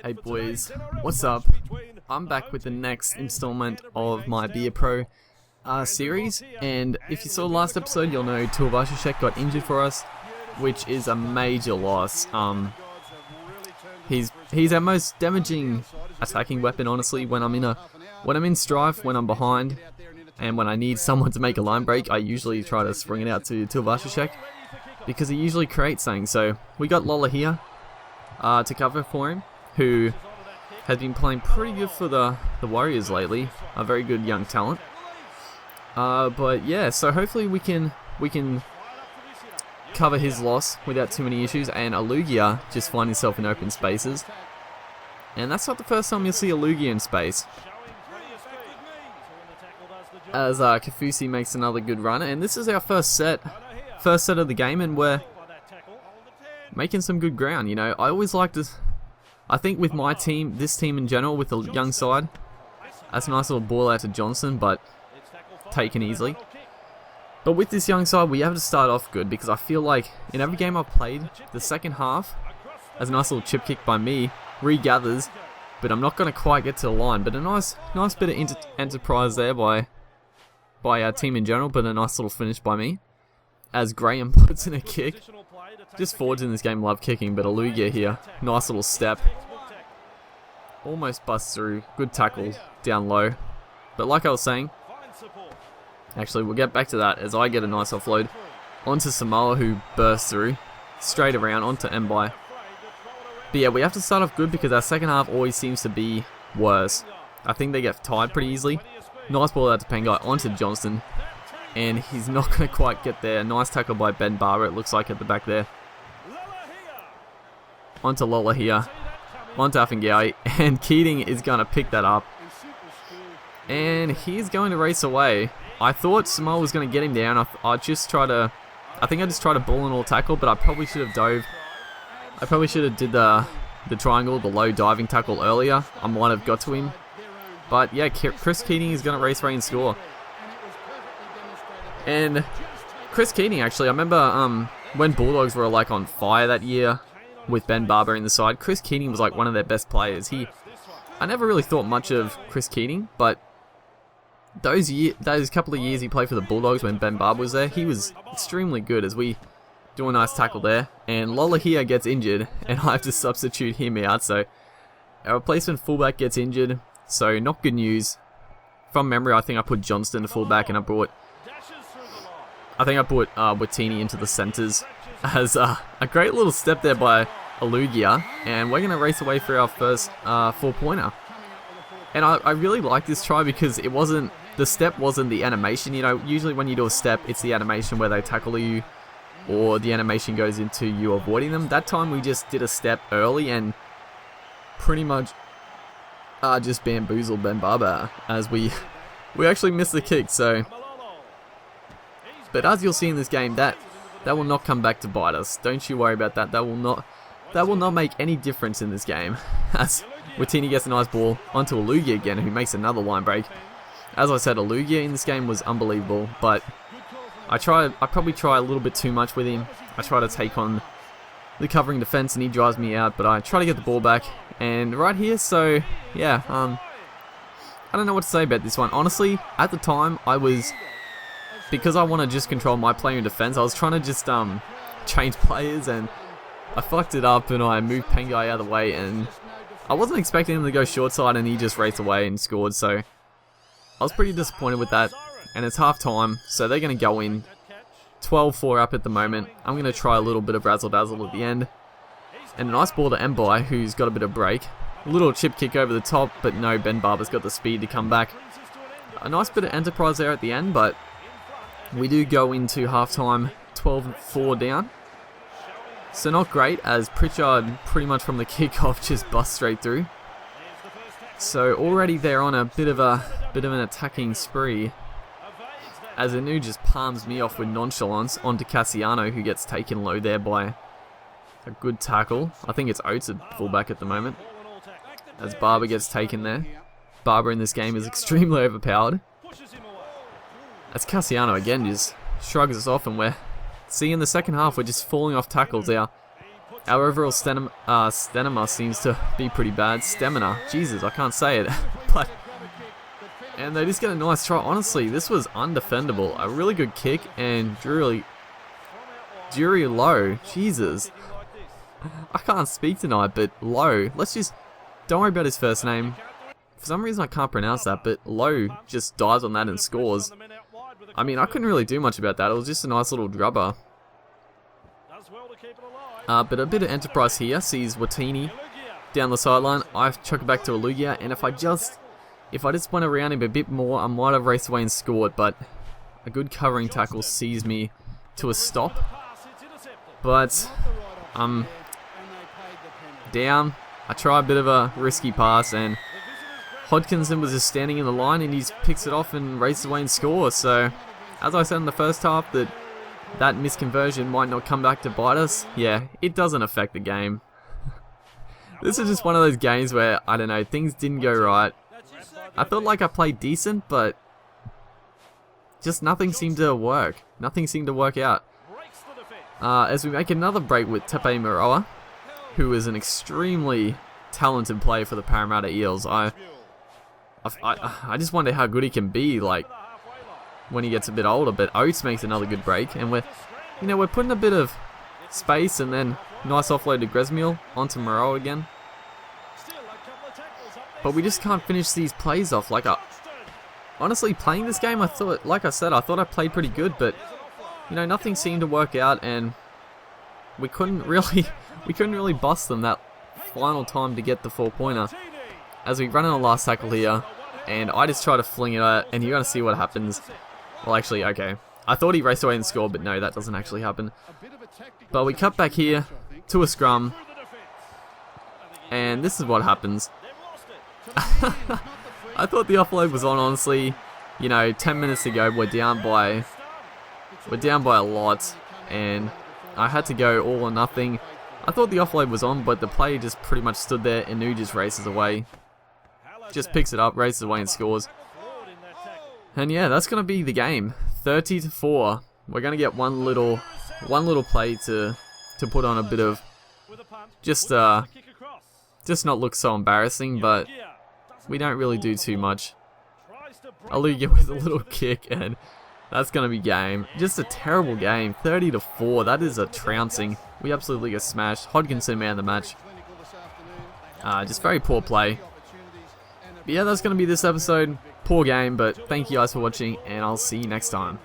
Hey boys, what's up? I'm back with the next installment of my Beer Pro series, and if you saw last episode, you'll know Tuivasa-Sheck got injured for us, which is a major loss. He's our most damaging attacking weapon, honestly. When I'm in strife, when I'm behind, and when I need someone to make a line break, I usually try to spring it out to Tuivasa-Sheck because he usually creates things. So we got Lola here to cover for him, who has been playing pretty good for the Warriors lately. A very good young talent. But yeah, so hopefully we can cover his loss without too many issues, and Alugia just find himself in open spaces. And that's not the first time you'll see Alugia in space. As Kafusi makes another good run, and this is our first set of the game, and we're making some good ground. You know, I always like to, I think with my team, this team in general, with the young side, that's a nice little ball out to Johnson, but taken easily. But with this young side, we have to start off good, because I feel like in every game I've played, the second half, as a nice little chip kick by me, regathers, but I'm not going to quite get to the line. But a nice bit of enterprise there by our team in general, but a nice little finish by me, as Graham puts in a kick. Just forwards in this game love kicking, but Alugia here, nice little step. Almost busts through, good tackle down low. But like I was saying, actually we'll get back to that as I get a nice offload onto Samoa, who bursts through, straight around onto Mbai. But yeah, we have to start off good because our second half always seems to be worse. I think they get tired pretty easily. Nice ball out to Pengai onto Johnston, and he's not going to quite get there. Nice tackle by Ben Barber, it looks like, at the back there. Onto Lola here, onto Afengai, and Keating is going to pick that up. And he's going to race away. I thought Samoa was going to get him down. I just tried to ball and all tackle, but I probably should have dove. I probably should have did the triangle, the low diving tackle earlier. I might have got to him. But yeah, Chris Keating is going to race away and score. And Chris Keating, actually, I remember when Bulldogs were like on fire that year with Ben Barber in the side, Chris Keating was like one of their best players. I never really thought much of Chris Keating, but those couple of years he played for the Bulldogs when Ben Barber was there, he was extremely good, as we do a nice tackle there. And Lola here gets injured, and I have to substitute him out, so our replacement fullback gets injured, so not good news. From memory, I think I put Johnston to fullback, and I put Watini into the centres, as a great little step there by Alugia, and we're going to race away for our first 4-pointer. And I really like this try because the step wasn't the animation. You know, usually when you do a step, it's the animation where they tackle you, or the animation goes into you avoiding them. That time we just did a step early and pretty much just bamboozled Ben Barber, as we actually missed the kick. So, but as you'll see in this game, that will not come back to bite us. Don't you worry about that. That will not make any difference in this game. As Watini gets a nice ball onto Alugia again, who makes another line break. As I said, Alugia in this game was unbelievable, but I probably try a little bit too much with him. I try to take on the covering defense and he drives me out, but I try to get the ball back. And right here, so yeah, I don't know what to say about this one. Honestly, at the time, because I want to just control my player in defense, I was trying to just change players, and I fucked it up and I moved Pengai out of the way, and I wasn't expecting him to go short side, and he just raced away and scored. So I was pretty disappointed with that. And it's half time, so they're going to go in 12-4 up at the moment. I'm going to try a little bit of razzle-dazzle at the end. And a nice ball to Mbai, who's got a bit of break. A little chip kick over the top, but no, Ben Barber's got the speed to come back. A nice bit of enterprise there at the end, but we do go into half-time 12-4 down. So not great, as Pritchard pretty much from the kickoff just busts straight through. So already they're on a bit of an attacking spree, as Anu just palms me off with nonchalance onto Cassiano, who gets taken low there by a good tackle. I think it's Oates at fullback at the moment, as Barber gets taken there. Barber in this game is extremely overpowered, as Cassiano again just shrugs us off, and we're seeing in the second half we're just falling off tackles. Our Our overall stamina seems to be pretty bad. Stamina. Jesus, I can't say it. But and they just get a nice try. Honestly, this was undefendable. A really good kick and Jury Low. Jesus. I can't speak tonight, but Low. Let's just... Don't worry about his first name. For some reason I can't pronounce that, but Low just dives on that and scores. I mean, I couldn't really do much about that. It was just a nice little grubber. But a bit of enterprise here. Sees Watini down the sideline. I chuck it back to Alugia, and if I just went around him a bit more, I might have raced away and scored, but a good covering tackle sees me to a stop. But I'm down. I try a bit of a risky pass, and Hodkinson was just standing in the line, and he picks it off and races away and scores. So, as I said in the first half, that misconversion might not come back to bite us. Yeah, it doesn't affect the game. This is just one of those games where, I don't know, things didn't go right. I felt like I played decent, but just nothing seemed to work. Nothing seemed to work out. As we make another break with Tepe Maroa, who is an extremely talented player for the Parramatta Eels. I just wonder how good he can be, like, when he gets a bit older. But Oates makes another good break, and we're putting a bit of space, and then nice offload to Grezmiel onto Moreau again. But we just can't finish these plays off. Like, honestly, playing this game, I thought, like I said, I thought I played pretty good, but nothing seemed to work out, and we couldn't really bust them that final time to get the 4-pointer. As we run in the last tackle here, and I just try to fling it out, and you're gonna see what happens. Well, actually, okay. I thought he raced away and scored, but no, that doesn't actually happen. But we cut back here to a scrum, and this is what happens. I thought the offload was on, honestly. 10 minutes ago, we're down by a lot, and I had to go all or nothing. I thought the offload was on, but the player just pretty much stood there, and Anu just races away. Just picks it up, races away and scores. And yeah, that's going to be the game. 30-4. We're going to get one little play to put on a bit of just not look so embarrassing, but we don't really do too much. Alugia with a little kick, and that's going to be game. Just a terrible game. 30-4. That is a trouncing. We absolutely get smashed. Hodkinson man of the match. Just very poor play. But yeah, that's going to be this episode. Poor game, but thank you guys for watching, and I'll see you next time.